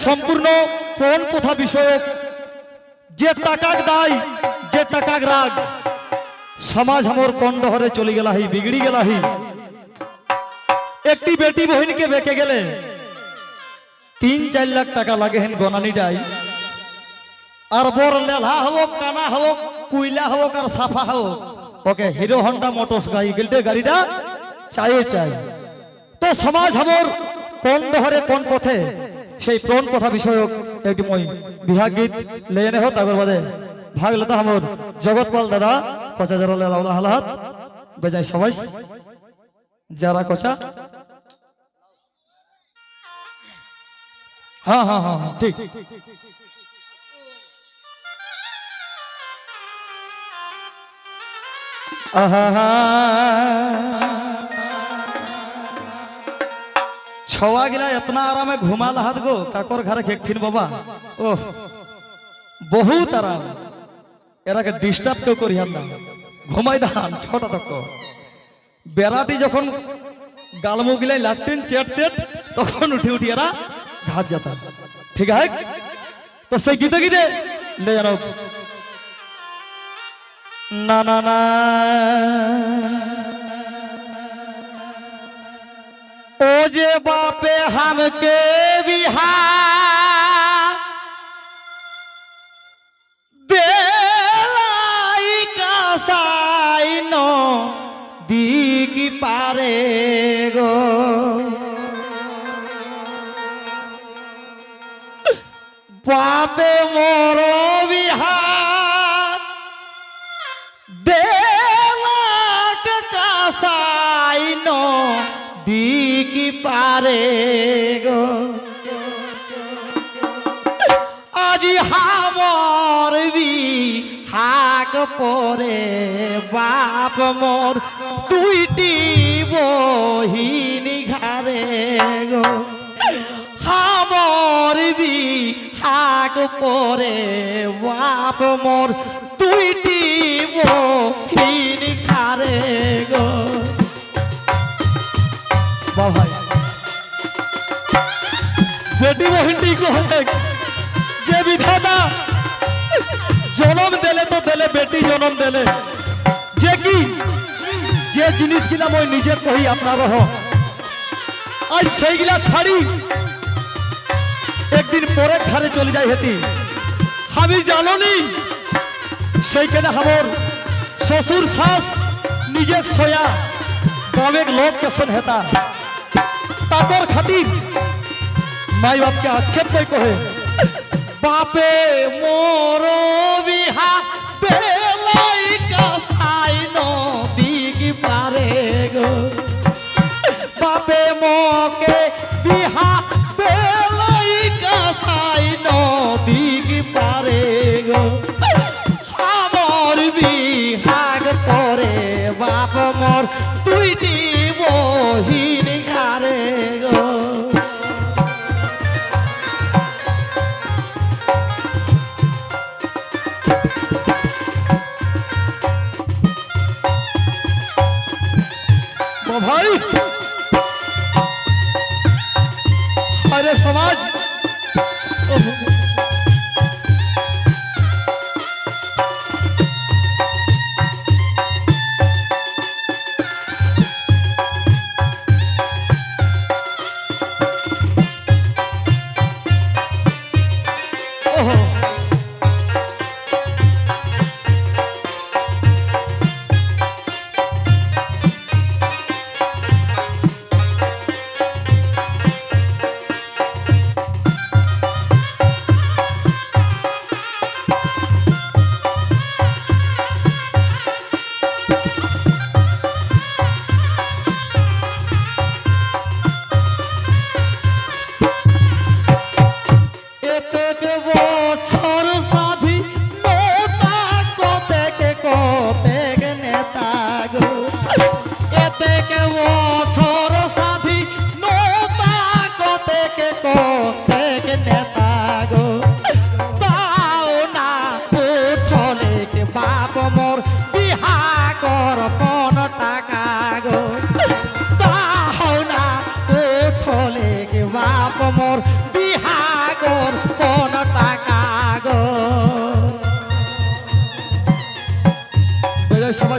সম্পূর্ণ প্রণ প্রথা বিষয়ক যে টাকাক দায় যে টাকাক রাগ সমাজ আমার কোন ডহরে চলে গেলাহি বিগড়ি গেলাহি। একটি বেটি বহিনকে বেঁকে গেলে ৩-৪ লাখ টাকা লাগে হেন গনানিটাই। আর বর লেলা হোক কানা হোক কুইলা হোক আর সাফা হোক ওকে হিরো হন্ডা মোটরস গাড়িটা চাই চাই। তো সমাজ আমার কোন ডহরে কোন পথে সেই প্রণ প্রথা বিষয়ক একটি মই বিহাগ গীত লেনে হোক তাগর বাদে ভাগ লেতা আমার জগৎপাল দাদা কচা যারা লেলা হালাহাত বেজায় সবাই যারা কচা। হ্যাঁ হ্যাঁ হ্যাঁ ঠিক। छवा गिला इतना आराम घुमा लहात गो काकोर घर खेकथिन बाबा ओह बहुत आराम एरा के डिस्टर्ब क्यों करी हम ना घुमाई दान छोटा तक बेराटी जखन गालमो गिलाई लागतेन चेट चेट तखन उठी उठी एरा घात जाता। ठीक है तो से गीते गीते ले जानो ना ना ना ओ जे बापे हमके बिहा देलाई का साइनो दी की पारे गो बापे मोरो बिहा देला का साइनो की पारे गो आज हमर भी हाक परे बाप मोर दुईटी बहिनी घरे गो हमर भी हाक परे बाप मोर दुईटी बहिनी घरे गो। भाई बेटी बहिनी को जे विधाता जन्म देले तो देले बेटी जन्म देले जे की जे जिनिस गिला मैं निजे कही अपना रहो आज से गिला छाड़ी एक दिन परे घरे चले जाए हेती हमी जानो नहीं से हमर ससुर सास निजे सोया गाँव लोग के सुन हेता ताकर खातिर माई बाप के आक्षेप कोई कहे बापे मोरो बिहा देलाई का साइनो दीगी पारे गो बापे मोके बिहा देलाई का साइनो दीगी पारे गो हमर बिहाग परे बाप मोर दुईटी बहिनी घरे गो। भाई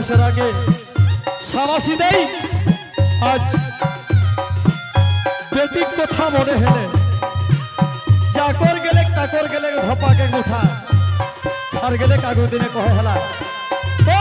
বয়সের আগে সাবাসী দেই আজ বেটিক কথা মনে হেলে চাকর গেলে টাকর গেলে ধপাকে উঠা আর গেলে কাগু দিনে কহে হেলা তো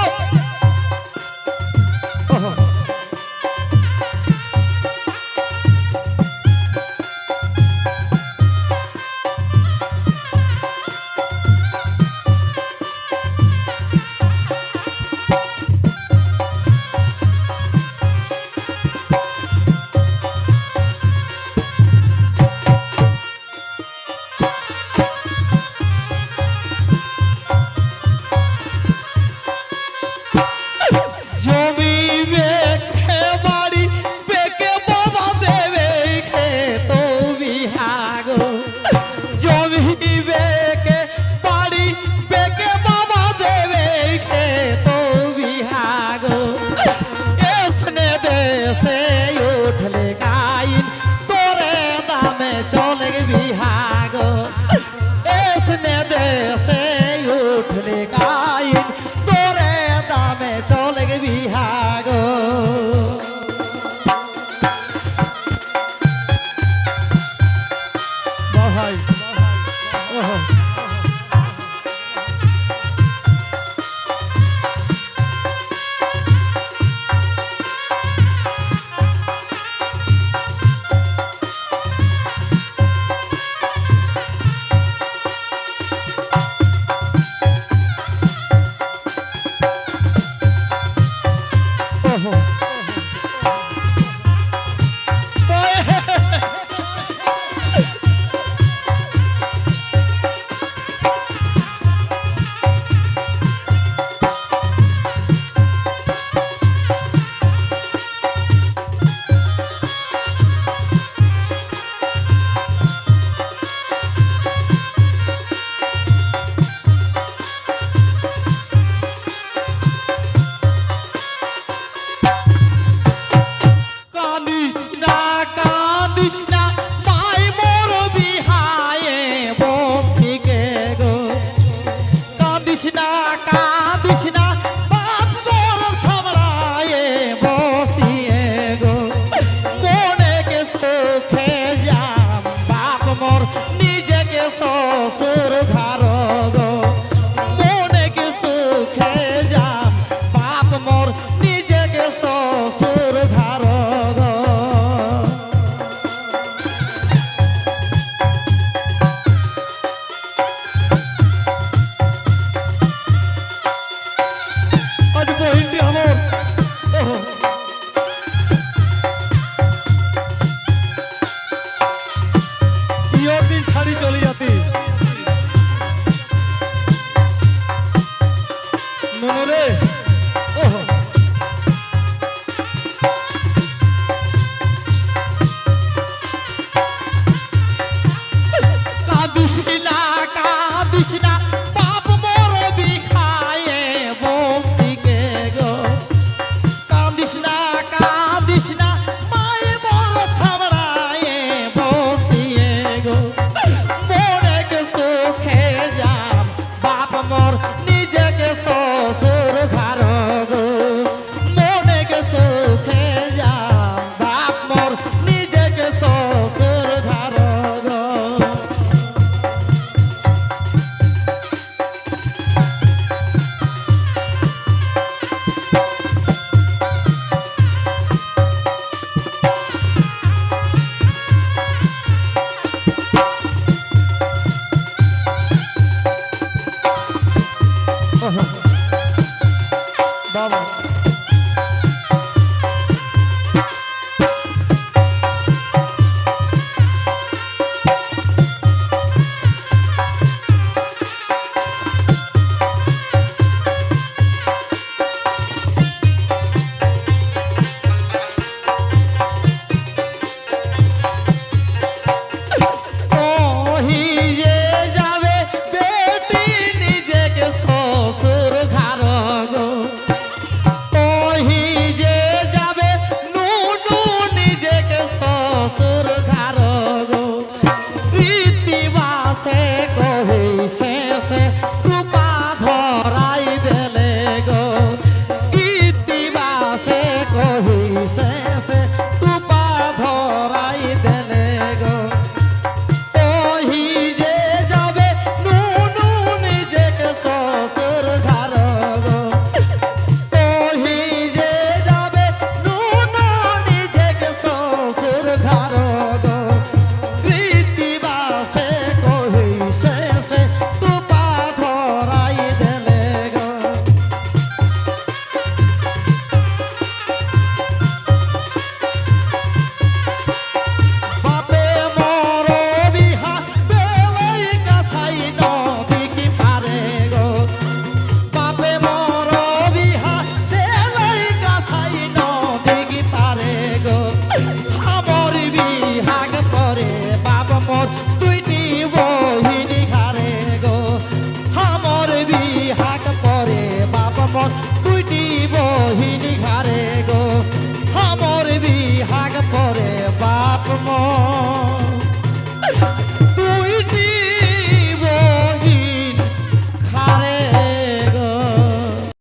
से